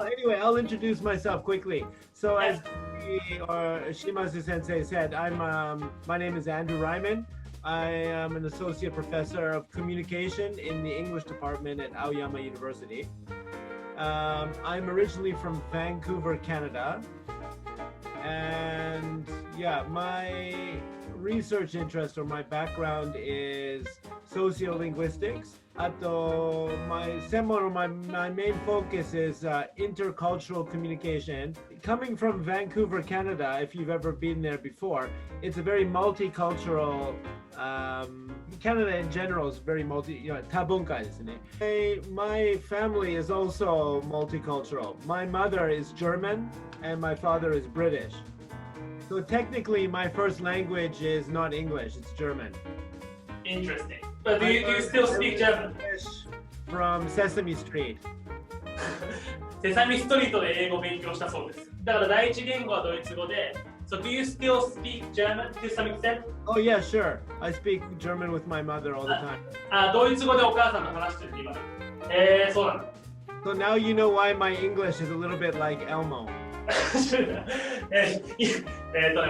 Anyway, I'll introduce myself quickly. So as Shimazu Sensei said, my name is Andrew Reimann. I am an associate professor of communication in the English department at Aoyama University. I'm originally from Vancouver, Canada. And yeah, my research interest or my background is sociolinguistics. My main focus is intercultural communication. Coming from Vancouver, Canada, if you've ever been there before, it's a very multicultural, Canada in general is very多文化ですね. My family is also multicultural. My mother is German and my father is British. So technically my first language is not English, it's German. Interesting. But do you still speak German? From Sesame Street. セサミストリートで英語を勉強したそうです。だから第一言語はドイツ語で。So do you still speak German to some extent? Oh yeah, sure. I speak German with my mother all the time. ドイツ語でお母さんと話してるって今。そうなんだ。So now you know why my English is a little bit like Elmo.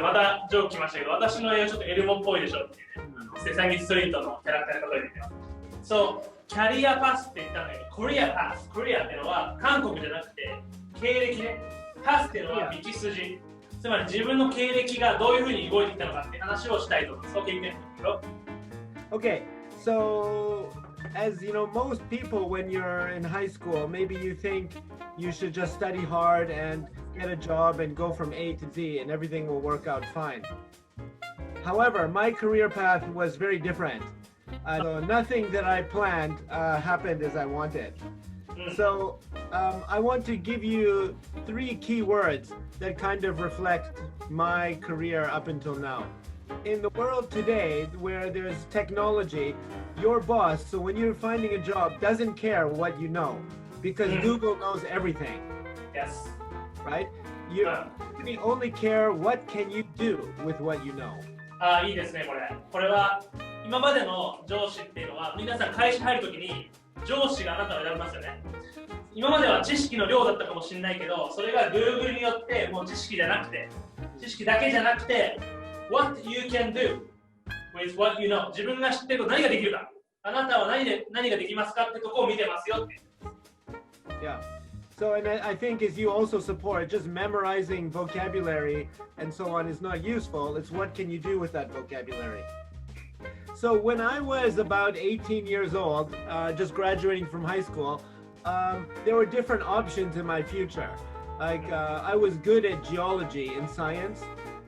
またジョーク来ましたけど、私の絵はちょっとエルモっぽいでしょっていうね。セサミストリートのキャラクターに例えてみます。そう、キャリアパスって言ったんだけど、コリアパス、コリアっていうのは韓国じゃなくて経歴ね。パスっていうのは道筋。つまり自分の経歴がどういうふうに動いてきたのかって話をしたいと思います。Okay, so as you know, most people when you're in high school, maybe you think you should just study hard and get a job and go from A to Z and everything will work out fine. However, my career path was very different. So nothing that I planned happened as I wanted. So I want to give you 3 key words that kind of reflect my career up until now. In the world today, where there's technology, your boss, so when you're finding a job, doesn't care what you know, because Google knows everything. Yes. Right? You only care what can you do with what you know. いいですね、これ。これは今までの上司っていうのは、皆さん会社入るときに上司があなたを選びますよね。今までは知識の量だったかもしれないけど、それが Google によってもう知識じゃなくて、知識だけじゃなくて、What you can do with what you know。自分が知っていること何ができるか。あなたは何ができますかってとこを見てますよって。Yeah. So, and I think as you also support, just memorizing vocabulary and so on is not useful. It's what can you do with that vocabulary. So when I was about 18 years old, just graduating from high school, there were different options in my future. Like I was good at geology and science.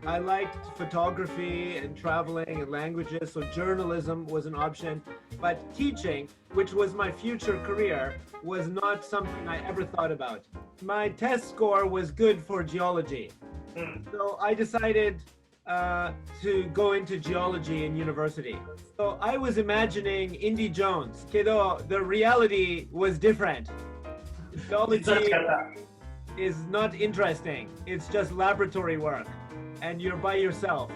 I liked photography and traveling and languages, so journalism was an option. But teaching, which was my future career, was not something I ever thought about. My test score was good for geology. So I decided to go into geology in university. So I was imagining Indy Jones, kedo the reality was different. Geology is not interesting. It's just laboratory work. And you're by yourself.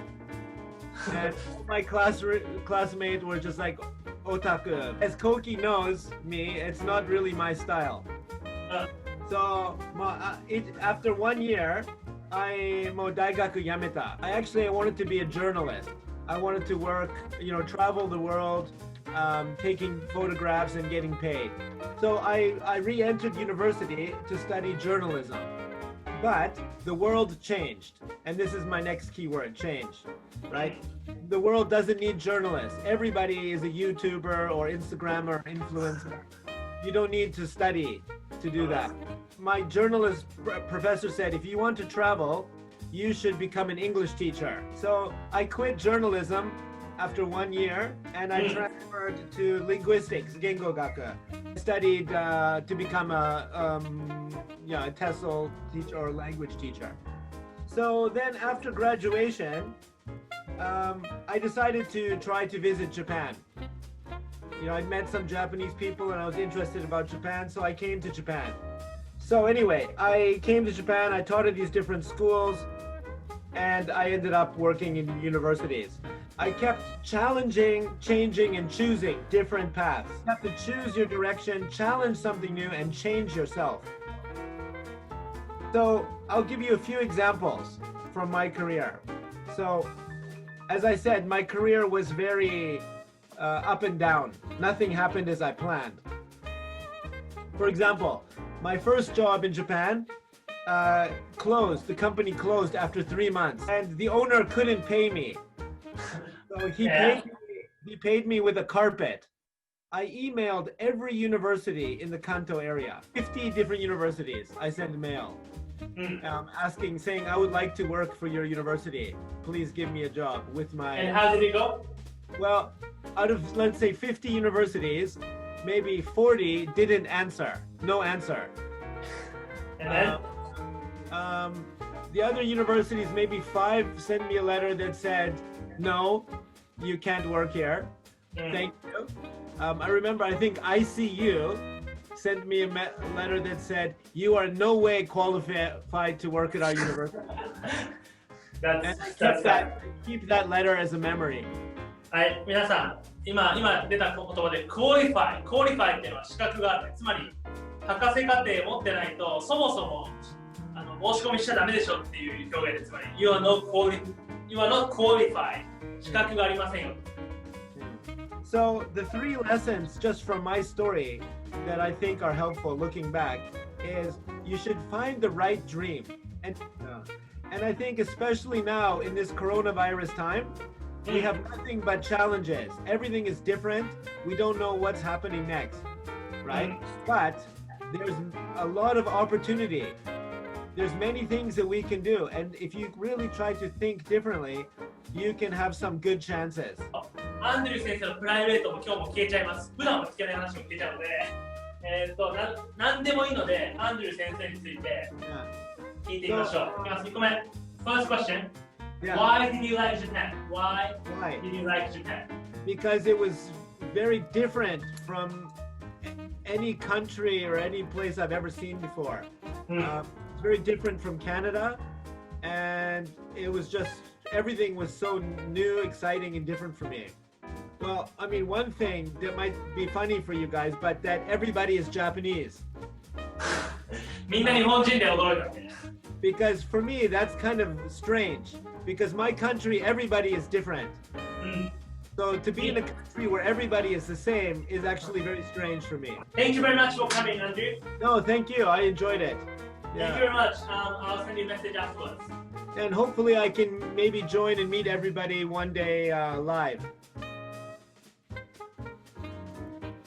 And my classmates were just like otaku. As Koki knows me, it's not really my style. So after 1 year, I daigaku yameta. I wanted to be a journalist. I wanted to work, travel the world, taking photographs and getting paid. So I re-entered university to study journalism. But the world changed, and this is my next keyword, change, right? The world doesn't need journalists. Everybody is a YouTuber or Instagrammer, influencer. You don't need to study to do that. My journalist professor said, if you want to travel, you should become an English teacher. So I quit journalism after 1 year, and I transferred to linguistics, Gengogaku. I studied to become a TESOL teacher or language teacher. So then after graduation, I decided to try to visit Japan. I met some Japanese people and I was interested about Japan, so I came to Japan. So anyway, I came to Japan, I taught at these different schools, and I ended up working in universities. I kept challenging, changing, and choosing different paths. You have to choose your direction, challenge something new, and change yourself. So I'll give you a few examples from my career. So, as I said, my career was very up and down. Nothing happened as I planned. For example, my first job in Japan closed. The company closed after 3 months, and the owner couldn't pay me. So he paid me with a carpet. I emailed every university in the Kanto area, 50 different universities. I sent mail saying, I would like to work for your university. Please give me a job with my... And how did it go? Well, out of, let's say, 50 universities, maybe 40 didn't answer. No answer. And then? The other universities, maybe 5 sent me a letter that said, no, you can't work here. Thank you. I remember, I think ICU sent me a letter that said, you are no way qualified to work at our university. Keep that letter as a memory. はい、皆さん、今出た言葉で qualify っていうのは資格がある。つまり、博士課程持ってないと、そもそも申し込みしちゃダメでしょっていう表現で、つまり、You are not qualified 資格がありませんよ。So the 3 lessons just from my story that I think are helpful looking back is you should find the right dream. And I think especially now in this coronavirus time, we have nothing but challenges. Everything is different. We don't know what's happening next, right? But there's a lot of opportunity. There's many things that we can do. And if you really try to think differently, you can have some good chances. アンドリュー先生のプライベートも今日も聞けちゃいます。普段は聞けない話も聞けちゃうので、何でもいいので、アンドリュー先生について聞いてみましょう。1個目、First question. Why did you like Japan? Why did you like Japan? Because it was very different from any country or any place I've ever seen before. It's very different from Canada, and it was just, everything was so new, exciting, and different for me. Well, I mean, one thing that might be funny for you guys, but that everybody is Japanese. みんな日本人で驚いたね。Because for me, that's kind of strange. Because my country, everybody is different. So to be in a country where everybody is the same is actually very strange for me. Thank you very much for coming, Andrew. No, thank you. I enjoyed it. Thank you very much. I'll send you a message afterwards. And hopefully I can maybe join and meet everybody one day live.